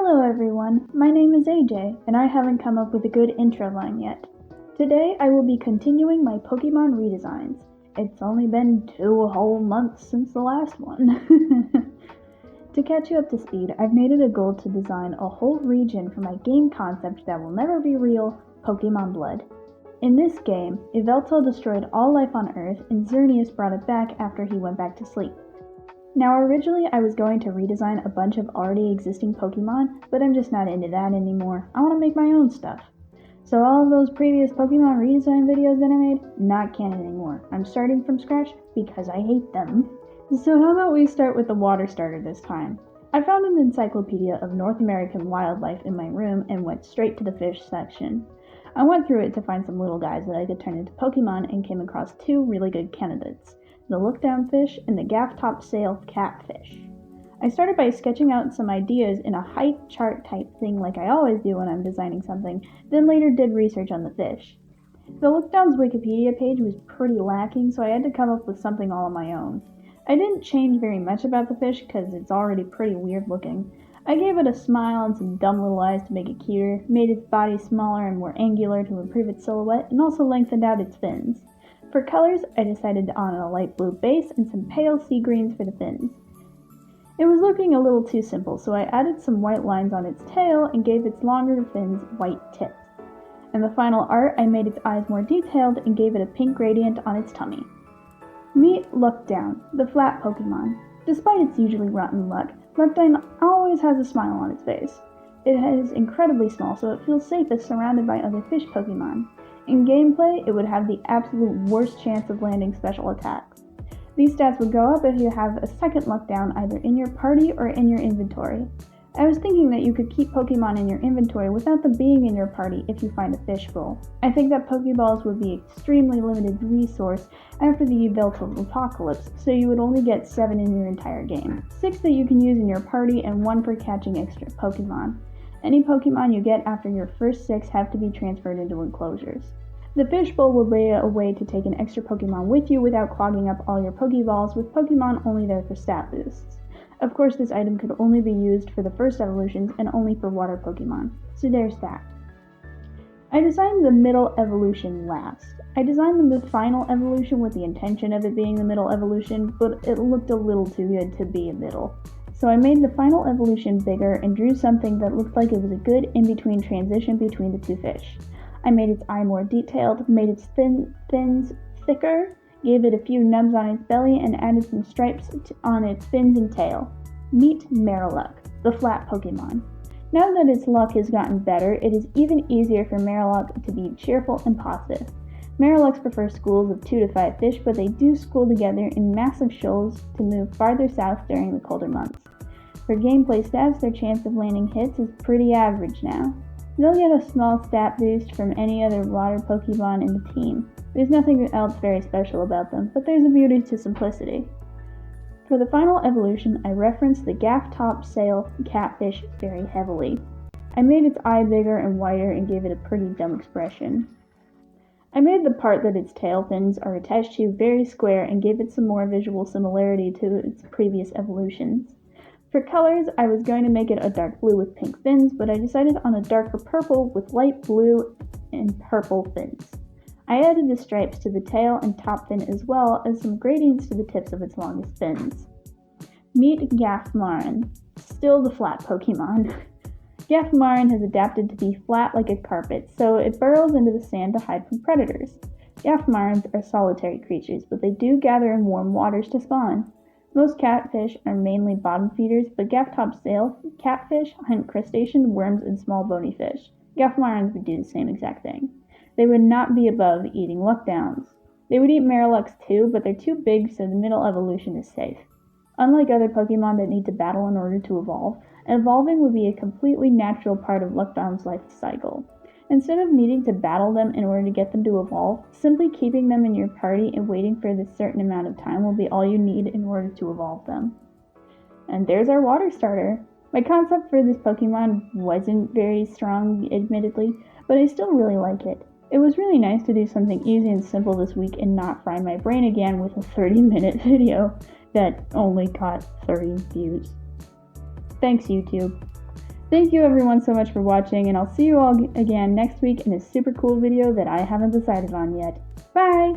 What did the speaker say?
Hello everyone, my name is AJ, and I haven't come up with a good intro line yet. Today I will be continuing my Pokemon redesigns. It's only been 2 whole months since the last one. To catch you up to speed, I've made it a goal to design a whole region for my game concept that will never be real, Pokemon Blood. In this game, Yveltal destroyed all life on Earth and Xerneas brought it back after he went back to sleep. Now originally I was going to redesign a bunch of already existing Pokemon, but I'm just not into that anymore. I want to make my own stuff. So all of those previous Pokemon redesign videos that I made, not canon anymore. I'm starting from scratch because I hate them. So how about we start with the water starter this time? I found an encyclopedia of North American wildlife in my room and went straight to the fish section. I went through it to find some little guys that I could turn into Pokemon and came across 2 really good candidates. The look-down fish, and the gaff-top sail catfish. I started by sketching out some ideas in a height chart type thing like I always do when I'm designing something, then later did research on the fish. The look-down's Wikipedia page was pretty lacking, so I had to come up with something all on my own. I didn't change very much about the fish because it's already pretty weird looking. I gave it a smile and some dumb little eyes to make it cuter, made its body smaller and more angular to improve its silhouette, and also lengthened out its fins. For colors, I decided on a light blue base and some pale sea greens for the fins. It was looking a little too simple, so I added some white lines on its tail and gave its longer fins white tips. In the final art, I made its eyes more detailed and gave it a pink gradient on its tummy. Meet Lookdown, the flat Pokemon. Despite its usually rotten luck, Lookdown always has a smile on its face. It is incredibly small, so it feels safest surrounded by other fish Pokemon. In gameplay, it would have the absolute worst chance of landing special attacks. These stats would go up if you have a second Lookdown either in your party or in your inventory. I was thinking that you could keep Pokemon in your inventory without them being in your party if you find a fish bowl. I think that Pokeballs would be an extremely limited resource after the Yveltal apocalypse, so you would only get 7 in your entire game. 6 that you can use in your party and 1 for catching extra Pokemon. Any Pokemon you get after your first 6 have to be transferred into enclosures. The fish bowl will be a way to take an extra Pokemon with you without clogging up all your Pokeballs with Pokemon only there for stat boosts. Of course, this item could only be used for the first evolutions and only for water Pokemon, so there's that. I designed the middle evolution last. I designed the final evolution with the intention of it being the middle evolution, but it looked a little too good to be a middle. So I made the final evolution bigger and drew something that looked like it was a good in-between transition between the 2 fish. I made its eye more detailed, made its fins thicker, gave it a few nubs on its belly, and added some stripes on its fins and tail. Meet Marowak, the flat Pokemon. Now that its luck has gotten better, it is even easier for Marowak to be cheerful and positive. Marowaks prefer schools of 2 to 5 fish, but they do school together in massive shoals to move farther south during the colder months. For gameplay stats, their chance of landing hits is pretty average now. They'll get a small stat boost from any other water Pokemon in the team. There's nothing else very special about them, but there's a beauty to simplicity. For the final evolution, I referenced the gaff-top sail catfish very heavily. I made its eye bigger and wider and gave it a pretty dumb expression. I made the part that its tail fins are attached to very square and gave it some more visual similarity to its previous evolutions. For colors, I was going to make it a dark blue with pink fins, but I decided on a darker purple with light blue and purple fins. I added the stripes to the tail and top fin as well as some gradients to the tips of its longest fins. Meet Gaffmarin, still the flat Pokemon. Gaffmarin has adapted to be flat like a carpet, so it burrows into the sand to hide from predators. Gaffmarins are solitary creatures, but they do gather in warm waters to spawn. Most catfish are mainly bottom feeders, but gaff-top sail catfish hunt crustacean, worms, and small bony fish. Gaffmarins would do the same exact thing. They would not be above eating Lookdowns. They would eat Marowaks too, but they're too big, so the middle evolution is safe. Unlike other Pokemon that need to battle in order to evolve, evolving would be a completely natural part of Lookdown's life cycle. Instead of needing to battle them in order to get them to evolve, simply keeping them in your party and waiting for this certain amount of time will be all you need in order to evolve them. And there's our water starter. My concept for this Pokemon wasn't very strong, admittedly, but I still really like it. It was really nice to do something easy and simple this week and not fry my brain again with a 30-minute video that only got 30 views. Thanks, YouTube. Thank you everyone so much for watching, and I'll see you all again next week in a super cool video that I haven't decided on yet. Bye!